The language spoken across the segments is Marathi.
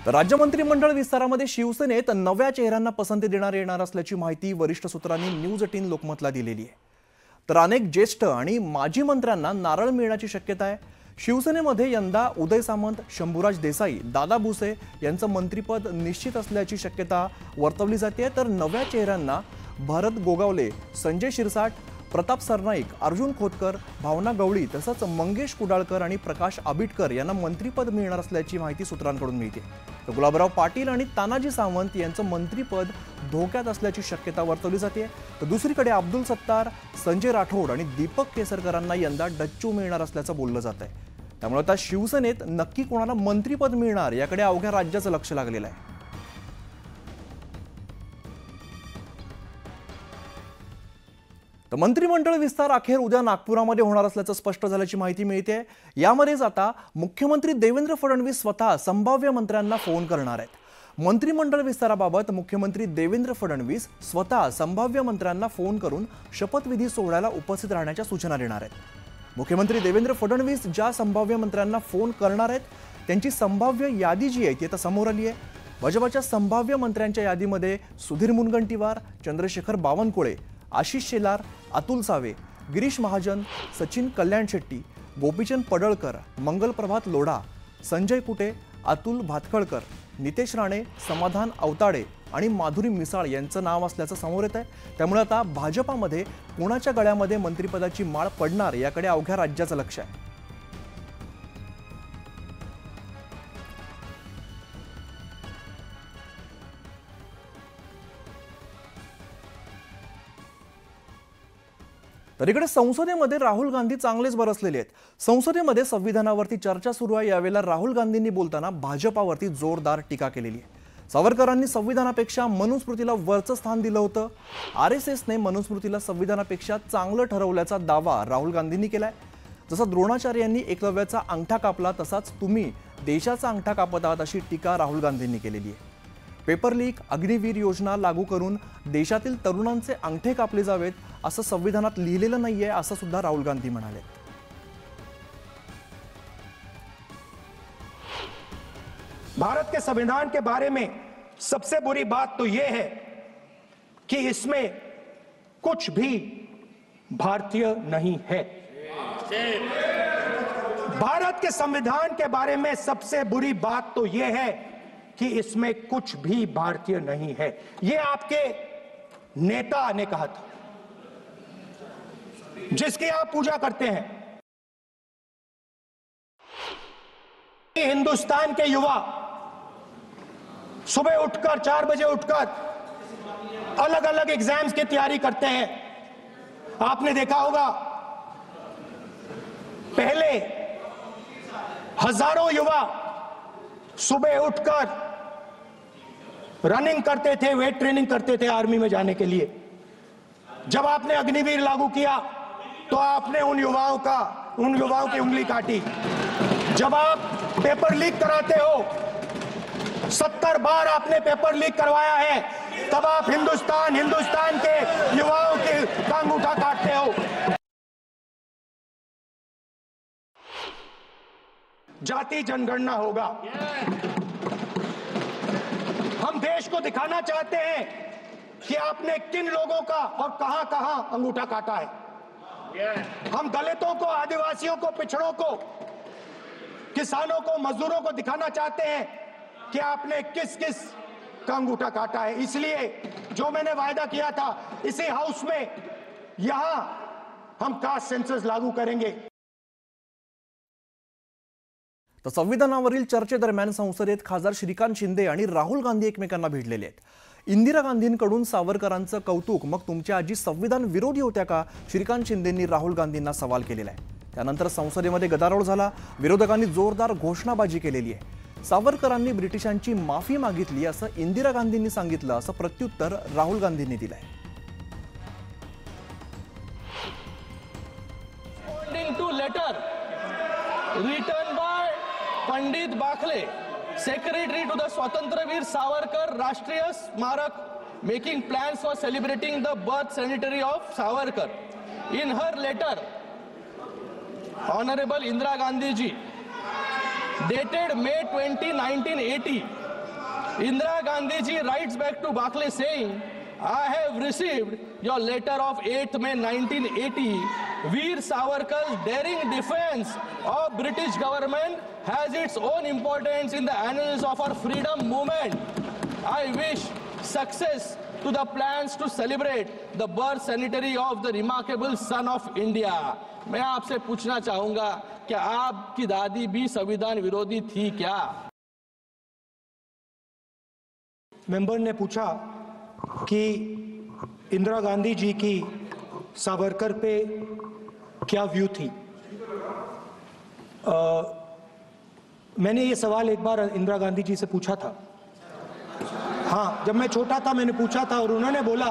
राज्य मंत्रिमंडळ विस्तारामध्ये शिवसेनेत नव्या चेहऱ्यांना पसंती देणार येणार असल्याची माहिती वरिष्ठ सूत्रांनी न्यूज 18 लोकमतला दिलेली आहे। तर अनेक ज्येष्ठ आणि माजी मंत्र्यांना नारळ मिळण्याची शक्यता आहे। शिवसेनेमध्ये यंदा उदय सामंत, शंभूराज देसाई, दादा भुसे यांचं मंत्रिपद निश्चित असल्याची शक्यता वर्तवली जाते। तर नव्या चेहऱ्यांना भरत गोगावले, संजय शिरसाट, प्रताप सरनाईक, अर्जुन खोतकर, भावना गवळी तसंच मंगेश कुडाळकर आणि प्रकाश आबिटकर यांना मंत्रिपद मिळणार असल्याची माहिती सूत्रांकडून मिळते। तर गुलाबराव पाटील आणि तानाजी सावंत यांचं मंत्रिपद धोक्यात असल्याची शक्यता वर्तवली जाते। तर दुसरीकडे अब्दुल सत्तार, संजय राठोड आणि दीपक केसरकरांना यंदा डच्चू मिळणार असल्याचं बोललं जात आहे। त्यामुळे आता शिवसेनेत नक्की कोणाला मंत्रिपद मिळणार याकडे अवघ्या राज्याचं लक्ष लागलेलं आहे। तर मंत्रिमंडळ विस्तार अखेर उद्या नागपुरामध्ये होणार असल्याचं स्पष्ट झाल्याची माहिती मिळते। यामध्येच आता मुख्यमंत्री देवेंद्र फडणवीस स्वतः संभाव्य मंत्र्यांना फोन करणार आहेत। मंत्रिमंडळ विस्ताराबाबत मुख्यमंत्री देवेंद्र फडणवीस स्वतः संभाव्य मंत्र्यांना फोन करून शपथविधी सोहळ्याला उपस्थित राहण्याच्या सूचना देणार आहेत। मुख्यमंत्री देवेंद्र फडणवीस ज्या संभाव्य मंत्र्यांना फोन करणार आहेत त्यांची संभाव्य यादी जी आहे ती आता समोर आली आहे। भाजपच्या संभाव्य मंत्र्यांच्या यादीमध्ये सुधीर मुनगंटीवार, चंद्रशेखर बावनकुळे, आशिष शेलार, अतुल सावे, गिरीश महाजन, सचिन कल्याण शेट्टी, गोपीचंद पडळकर, मंगल प्रभात लोढा, संजय कुटे, अतुल भातखळकर, नितेश राणे, समाधान अवताडे आणि माधुरी मिसाळ यांचं नाव असल्याचं समोर येत आहे। त्यामुळे आता भाजपामध्ये कोणाच्या गळ्यामध्ये मंत्रिपदाची माळ पडणार याकडे अवघ्या राज्याचं लक्ष आहे। तर इकडे संसदेमध्ये राहुल गांधी चांगलेच बरसलेले आहेत। संसदेमध्ये संविधानावरती चर्चा सुरू आहे। यावेळेला राहुल गांधींनी बोलताना भाजपावरती जोरदार टीका केलेली आहे। सावरकरांनी संविधानापेक्षा मनुस्मृतीला वरचं स्थान दिलं होतं। RSSने मनुस्मृतीला संविधानापेक्षा चांगलं ठरवल्याचा दावा राहुल गांधींनी केलाय। जसं द्रोणाचार्यांनी एकलव्याचा अंगठा कापला तसाच तुम्ही देशाचा अंगठा कापत आहात अशी टीका राहुल गांधींनी केलेली आहे। पेपर लीक, अग्निवीर योजना लागू करून देशातील तरुणांचे अंगठे कापले जावेत असं संविधानात लिहिलेलं नाहीये असं सुद्धा राहुल गांधी म्हणाले। भारत के संविधान के बारे में सबसे बुरी बात तो यह है कि इसमें कुछ भी भारतीय नहीं है। भारत के संविधान के बारे में सबसे बुरी बात तो यह है कि इसमें कुछ भी भारतीय नहीं है। यह आपके नेता ने कहा था जिसकी आप पूजा करते हैं। हिंदुस्तान के युवा सुबह उठकर 4 बजे उठकर अलग अलग एग्जाम्स की तैयारी करते हैं। आपने देखा होगा पहले हजारों युवा सुबह उठकर रनिंग करते थे, वेट ट्रेनिंग करते थे आर्मी में जाने के लिए। जब आपने अग्निवीर लागू किया तो आपने उन युवाओं की उंगली काटी। जब आप पेपर लीक कराते हो, 70 बार आपने पेपर लीक करवाया है, तब आप हिंदुस्तान के युवाओं के अंगूठा काटते हो। जाति जनगणना होगा। हम देश को दिखाना चाहते हैं कि आपने किन लोगों का और कहां-कहां अंगूठा काटा है। हम दलितों को, आदिवासियों को, पिछड़ों को, किसानों को, मजदूरों को दिखाना चाहते हैं कि आपने किस-किस का अंगूठा काटा है। इसलिए जो मैंने वायदा किया था इसी हाउस में यहां हम कास्ट सेंसस लागू करेंगे। तर संविधानावरील चर्चेदरम्यान संसदेत खासदार श्रीकांत शिंदे आणि राहुल गांधी एकमेकांना भिडलेले आहेत। इंदिरा गांधींकडून सावरकरांचं कौतुक, मग तुमच्या आजी संविधान विरोधी होत्या का, श्रीकांत शिंदेंनी राहुल गांधींना सवाल केलेला आहे। त्यानंतर संसदेमध्ये गदारोळ झाला। विरोधकांनी जोरदार घोषणाबाजी केलेली आहे। सावरकरांनी ब्रिटिशांची माफी मागितली असं इंदिरा गांधींनी सांगितलं असं प्रत्युत्तर राहुल गांधींनी दिलंय। पंडित बाखले, सेक्रेटरी टू द स्वातंत्र्यवीर सावरकर राष्ट्रीय स्मारक, making plans for celebrating the birth centenary of Savarkar. In her letter, Honorable Indira Gandhi ji, dated May 20, 1980, Indira Gandhi ji writes back to Barclay saying, I have received your letter of 8th May 1980. Veer Savarkar's daring defense of British government has its own importance in the annals of our freedom movement. I wish success to the plans to celebrate the birth centenary of the remarkable son of India. मैं आपसे पूछना चाहूंगा कि आपकी दादी भी संविधान विरोधी थी क्या? मेंबर ने पूछा कि इंदिरा गांधी जी की सावरकर पे क्या व्यू थी। मैंने ये सवाल एक बार इंदिरा गांधी जी से पूछा था। हाँ, जब मैं छोटा था मैंने पूछा था और उन्होंने बोला,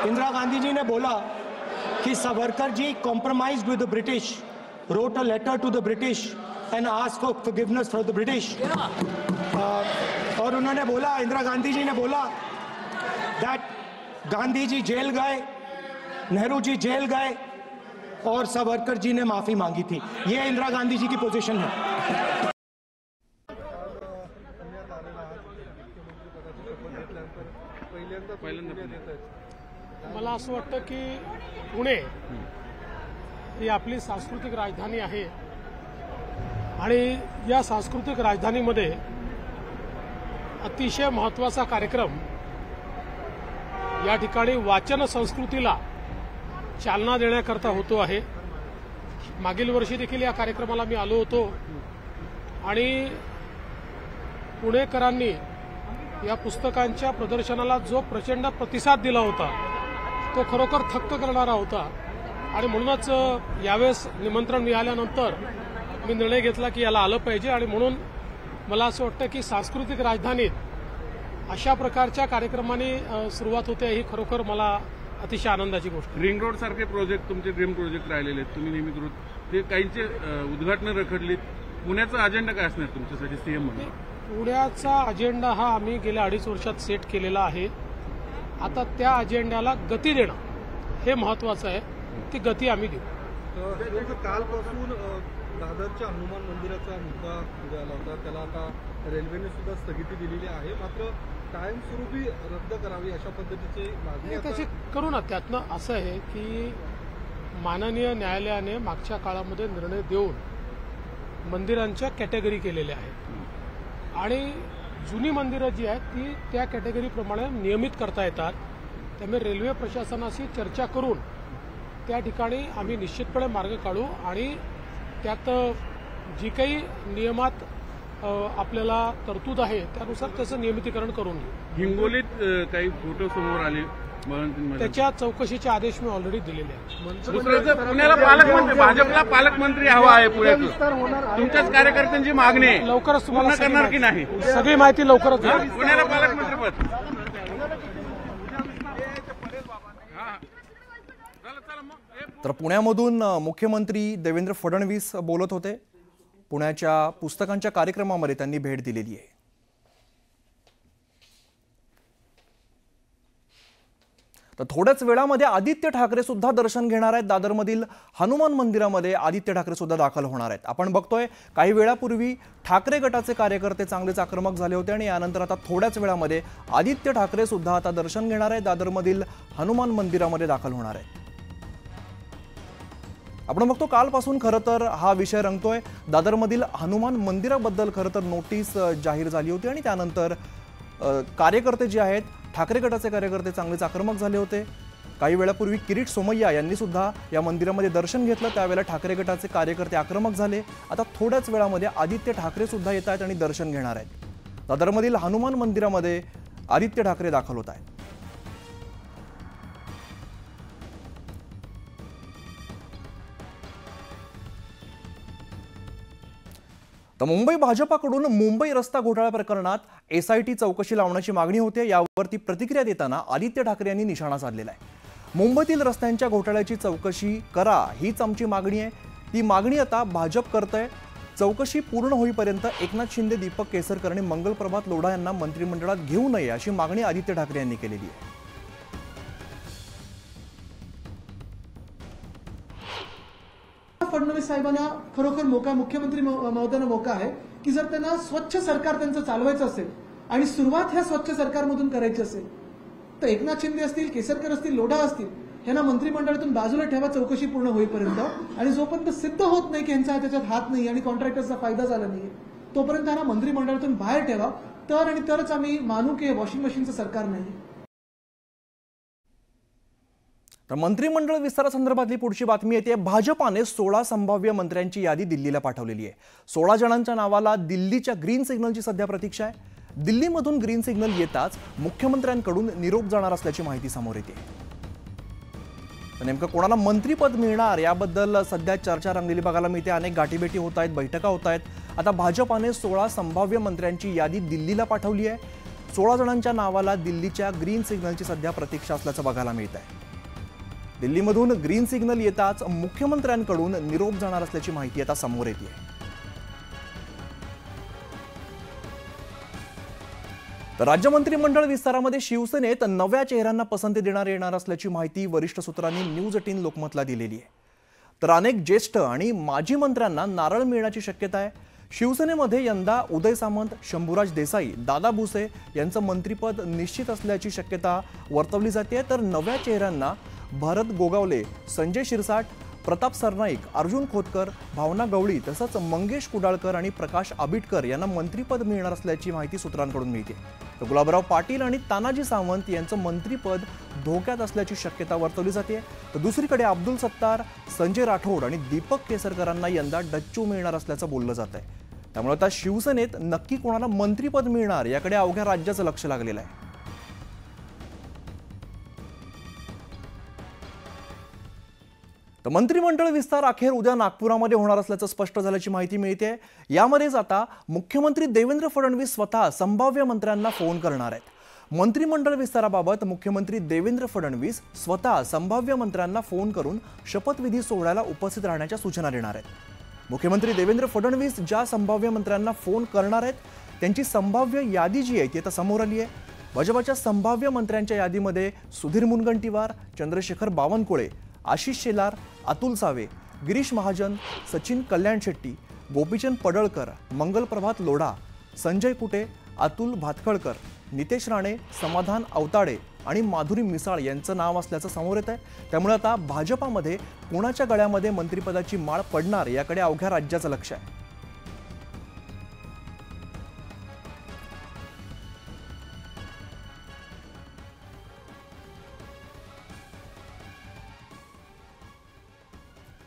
इंदिरा गांधी जी ने बोला कि सावरकर जी कॉम्प्रोमाइज्ड विद the British, wrote a letter to the British and asked for forgiveness for the British. और उन्होंने बोला, इंदिरा गांधी जी ने बोला that गांधी जी जेल गए, नेहरू जी जेल गए और सावरकर जी ने माफी मांगी थी। ये इंदिरा गांधी जी की पोजीशन है। मला असं वाटतं की पुणे ही आपली सांस्कृतिक राजधानी आहे आणि या सांस्कृतिक राजधानीमध्ये अतिशय महत्त्वाचा कार्यक्रम या ठिकाणी वाचन संस्कृतीला चालना देण्याकरता होतो आहे। मागील वर्षी देखील या कार्यक्रमाला मी आलो होतो आणि पुणेकरांनी या पुस्तकांच्या प्रदर्शनाला जो प्रचंड प्रतिसाद दिला होता तो खरोखर थक्क करणारा होता आणि म्हणूनच यावेळेस निमंत्रण मिळाल्यानंतर मी निर्णय घेतला की याला आलं पाहिजे आणि म्हणून मला असं वाटतं की सांस्कृतिक राजधानीत अशा प्रकारच्या कार्यक्रमांनी सुरुवात होते ही खरोखर मला अतिशय आनंदाची गोष्ट। रिंग रोड सारखे प्रोजेक्ट तुमचे ड्रीम प्रोजेक्ट राहिलेले आहेत, तुम्ही नेहमी करू ते काहींचे उद्घाटन रखडलीत। पुण्याचा अजेंडा काय असणार तुमच्यासाठी सीएम म्हणून? पुण्याचा अजेंडा हा आम्ही गेल्या 2.5 वर्षात सेट केलेला आहे। आता त्या अजेंड्याला गती देणं हे महत्त्वाचं आहे, ती गती आम्ही देऊ। कालपासून दादरच्या हनुमान मंदिराचा मुद्दा पुढे आला होता, त्याला आता रेल्वेने सुद्धा स्थगिती दिलेली आहे, मात्र कायमस्वरूपी रद्द करावी अशा पद्धतीची मागणी तशी करू ना। त्यातनं असं आहे की माननीय न्यायालयाने मागच्या काळामध्ये निर्णय देऊन मंदिरांच्या कॅटेगरी केलेल्या आहेत आणि जुनी मंदिरं जी आहेत ती त्या कॅटेगरीप्रमाणे नियमित करता येतात। त्यामुळे रेल्वे प्रशासनाशी चर्चा करून त्या ठिकाणी आम्ही निश्चितपणे मार्ग काढू आणि त्यात जी काही नियमात आपल्याला तरतूद आहे त्यानुसार त्याचं नियमितीकरण करून घेऊ। हिंगोलीत काही फोटो समोर आले, त्याच्या चौकशीचे आदेश मी ऑलरेडी दिलेले आहेत। दुसरं पुण्याला पालकमंत्री, भाजपला पालकमंत्री हवा आहे पुण्यातून, तुमच्याच कार्यकर्त्यांची मागणी आहे, लवकरच तुम्हाला करणार की नाही? सगळी माहिती लवकरच देईल। पुण्याला पालकमंत्रीपद तर पुण्यामधून मुख्यमंत्री देवेंद्र फडणवीस बोलत होते। पुण्याच्या पुस्तकांच्या कार्यक्रमामध्ये त्यांनी भेट दिलेली आहे। तर थोड्याच वेळामध्ये आदित्य ठाकरे सुद्धा दर्शन घेणार आहेत। दादरमधील हनुमान मंदिरामध्ये आदित्य ठाकरे सुद्धा दाखल होणार आहेत। आपण बघतोय काही वेळापूर्वी ठाकरे गटाचे कार्यकर्ते चांगलेच आक्रमक झाले होते आणि यानंतर आता थोड्याच वेळामध्ये आदित्य ठाकरे सुद्धा आता दर्शन घेणार आहेत, दादरमधील हनुमान मंदिरामध्ये दाखल होणार आहेत। आपण बघतो कालपासून खरं तर हा विषय रंगतोय। दादरमधील हनुमान मंदिराबद्दल खरं तर नोटीस जाहीर झाली होती आणि त्यानंतर कार्यकर्ते जे आहेत ठाकरे गटाचे कार्यकर्ते चांगलेच आक्रमक झाले होते। काही वेळापूर्वी किरीट सोमय्या यांनी सुद्धा या मंदिरामध्ये दर्शन घेतलं, त्यावेळेला ठाकरे गटाचे कार्यकर्ते आक्रमक झाले। आता थोड्याच वेळामध्ये आदित्य ठाकरे सुद्धा येत आहेत आणि दर्शन घेणार आहेत। दादरमधील हनुमान मंदिरामध्ये आदित्य ठाकरे दाखल होत आहेत। तर मुंबई भाजपाकडून मुंबई रस्ता घोटाळा प्रकरणात SIT चौकशी लावण्याची मागणी होते। यावरती प्रतिक्रिया देताना आदित्य ठाकरे यांनी निशाणा साधलेला आहे। मुंबईतील रस्त्यांच्या घोटाळ्याची चौकशी करा हीच आमची मागणी आहे, ती मागणी आता भाजप करतंय। चौकशी पूर्ण होईपर्यंत एकनाथ शिंदे, दीपक केसरकर आणि मंगलप्रभात लोढा यांना मंत्रिमंडळात घेऊ नये अशी मागणी आदित्य ठाकरे यांनी केलेली आहे। फडणवीस साहेबांना खरोखर मुख्यमंत्री महोदयांना मौका आहे की जर त्यांना स्वच्छ सरकार त्यांचं चालवायचं असेल आणि सुरुवात ह्या स्वच्छ सरकारमधून करायची असेल तर एकनाथ शिंदे असतील, केसरकर असतील, लोढा असतील यांना मंत्रिमंडळातून बाजूला ठेवा चौकशी पूर्ण होईपर्यंत, आणि जोपर्यंत सिद्ध होत नाही की यांचा त्याच्यात हात नाही आणि कॉन्ट्रॅक्टरचा फायदा झाला नाही तोपर्यंत त्यांना मंत्रिमंडळातून बाहेर ठेवा. तर आणि तरच आम्ही मानू की वॉशिंग मशीनचं सरकार नाही. तर मंत्रिमंडळ विस्तारासंदर्भातली पुढची बातमी येते. भाजपाने 16 संभाव्य मंत्र्यांची यादी दिल्लीला पाठवलेली आहे. 16 जणांच्या नावाला दिल्लीच्या ग्रीन सिग्नलची सध्या प्रतीक्षा आहे. दिल्लीमधून ग्रीन सिग्नल येताच मुख्यमंत्र्यांकडून निरोप जाणार असल्याची माहिती समोर येते. तर नेमकं कोणाला मंत्रीपद मिळणार याबद्दल सध्या चर्चा रंगलेली बघायला मिळते. अनेक गाठीभेटी होत आहेत, बैठका होत आहेत. आता भाजपाने 16 संभाव्य मंत्र्यांची यादी दिल्लीला पाठवली आहे. 16 जणांच्या नावाला दिल्लीच्या ग्रीन सिग्नलची सध्या प्रतीक्षा असल्याचं बघायला मिळत आहे. दिल्लीमधून ग्रीन सिग्नल येताच मुख्यमंत्र्यांकडून निरोप जाणार असल्याची माहिती आता समोर येते. तर राज्य मंत्रिमंडळ विस्तारामध्ये शिवसेनेत नव्या चेहऱ्यांना पसंती देण्यात येणार असल्याची माहिती वरिष्ठ सूत्रांनी न्यूज 18 लोकमतला दिलेली आहे. तर अनेक ज्येष्ठ आणि माजी मंत्र्यांना नारळ मिळण्याची शक्यता आहे. शिवसेनेमध्ये यंदा उदय सामंत, शंभूराज देसाई, दादा भुसे यांचं मंत्रिपद निश्चित असल्याची शक्यता वर्तवली जाते. तर नव्या चेहऱ्यांना भरत गोगावले, संजय शिरसाट, प्रताप सरनाईक, अर्जुन खोतकर, भावना गवळी तसंच मंगेश कुडाळकर आणि प्रकाश आबिटकर यांना मंत्रिपद मिळणार असल्याची माहिती सूत्रांकडून मिळते. तर गुलाबराव पाटील आणि तानाजी सावंत यांचं मंत्रिपद धोक्यात असल्याची शक्यता वर्तवली जाते. तर दुसरीकडे अब्दुल सत्तार, संजय राठोड आणि दीपक केसरकरांना यंदा डच्चू मिळणार असल्याचं बोललं जात आहे. त्यामुळे आता शिवसेनेत नक्की कोणाला मंत्रिपद मिळणार याकडे अवघ्या राज्याचं लक्ष लागलेलं आहे. तर मंत्रिमंडळ विस्तार अखेर उद्या नागपुरामध्ये होणार असल्याचं स्पष्ट झाल्याची माहिती मिळते. यामध्येच आता मुख्यमंत्री देवेंद्र फडणवीस स्वतः संभाव्य मंत्र्यांना फोन करणार आहेत. मंत्रिमंडळ विस्ताराबाबत मुख्यमंत्री देवेंद्र फडणवीस स्वतः संभाव्य मंत्र्यांना फोन करून शपथविधी सोहळ्याला उपस्थित राहण्याच्या सूचना देणार आहेत. मुख्यमंत्री देवेंद्र फडणवीस ज्या संभाव्य मंत्र्यांना फोन करणार आहेत त्यांची संभाव्य यादी जी आहे ती आता समोर आली आहे. भाजपच्या संभाव्य मंत्र्यांच्या यादीमध्ये सुधीर मुनगंटीवार, चंद्रशेखर बावनकुळे, आशिष शेलार, अतुल सावे, गिरीश महाजन, सचिन कल्याण शेट्टी, गोपीचंद पडळकर, मंगल प्रभात लोढा, संजय कुटे, अतुल भातखळकर, नितेश राणे, समाधान अवताडे आणि माधुरी मिसाळ यांचं नाव असल्याचं समोर येत आहे. त्यामुळे आता भाजपामध्ये कोणाच्या गळ्यामध्ये मंत्रिपदाची माळ पडणार याकडे अवघ्या राज्याचं लक्ष आहे.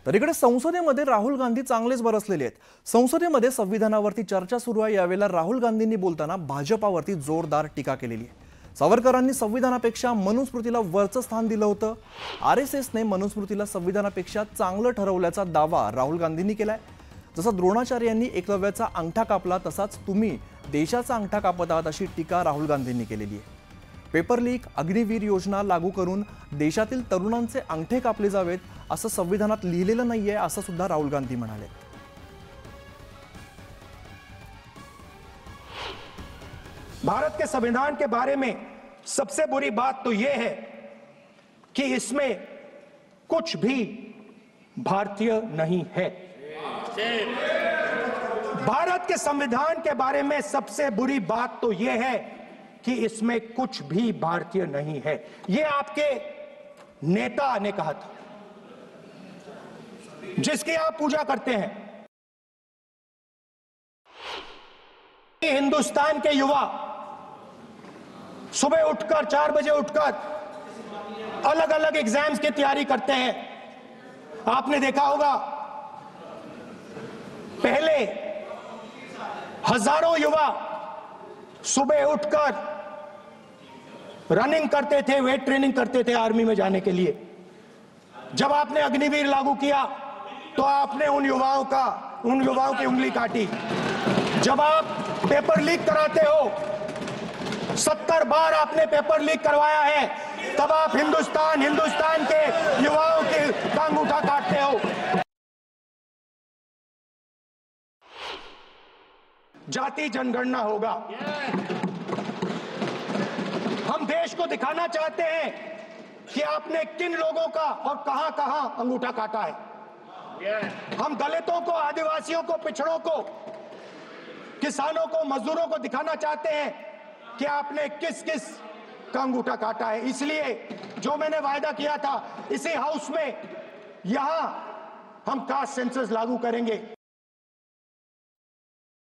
तर इकडे संसदेमध्ये राहुल गांधी चांगलेच बरसलेले आहेत. संसदेमध्ये संविधानावरती चर्चा सुरू आहे. यावेळेला राहुल गांधींनी बोलताना भाजपावरती जोरदार टीका केलेली आहे. सावरकरांनी संविधानापेक्षा मनुस्मृतीला वरचं स्थान दिलं होतं. RSSने मनुस्मृतीला संविधानापेक्षा चांगलं ठरवल्याचा दावा राहुल गांधींनी केलाय. जसा द्रोणाचार्यांनी एकलव्याचा अंगठा कापला तसाच तुम्ही देशाचा अंगठा कापत आहात अशी टीका राहुल गांधींनी केलेली आहे. पेपर लीक, अग्निवीर योजना लागू करून देशातील तरुणांचे अंगठे कापले जावेत असं संविधानात लिहिलेलं नाहीये असं सुद्धा राहुल गांधी म्हणाले. भारत के संविधान के बारे में सबसे बुरी बात तो यह है कि इसमें कुछ भी भारतीय नहीं है. भारत के संविधान के बारे में सबसे बुरी बात तो यह है कि इसमें कुछ भी भारतीय नहीं है. ये आपके नेता ने कहा था जिसकी आप पूजा करते हैं. हिंदुस्तान के युवा सुबह उठकर 4 बजे उठकर अलग अलग एग्जाम्स की तैयारी करते हैं. आपने देखा होगा पहले हजारों युवा सुबह उठकर रनिंग करते थे, वेट ट्रेनिंग करते थे आर्मी में जाने के लिए. जब आपने अग्निवीर लागू किया तो आपने उन युवाओं की उंगली काटी. जब आप पेपर लीक कराते हो, 70 बार आपने पेपर लीक करवाया है, तब आप हिंदुस्तान के युवाओं के अंगूठा काटते हो. जाति जनगणना होगा. हम देश को दिखाना चाहते हैं कि आपने किन लोगों का और कहां कहां अंगूठा काटा है. हम दलितों को, आदिवासियों को, पिछड़ों को किसानों को, मजदूरों को दिखाना चाहते हैं कि आपने किस किस का अंगूठा काटा है। इसलिए जो मैंने वायदा किया था, इसी हाउस में यहां हम कास्ट सेंसस लागू करेंगे।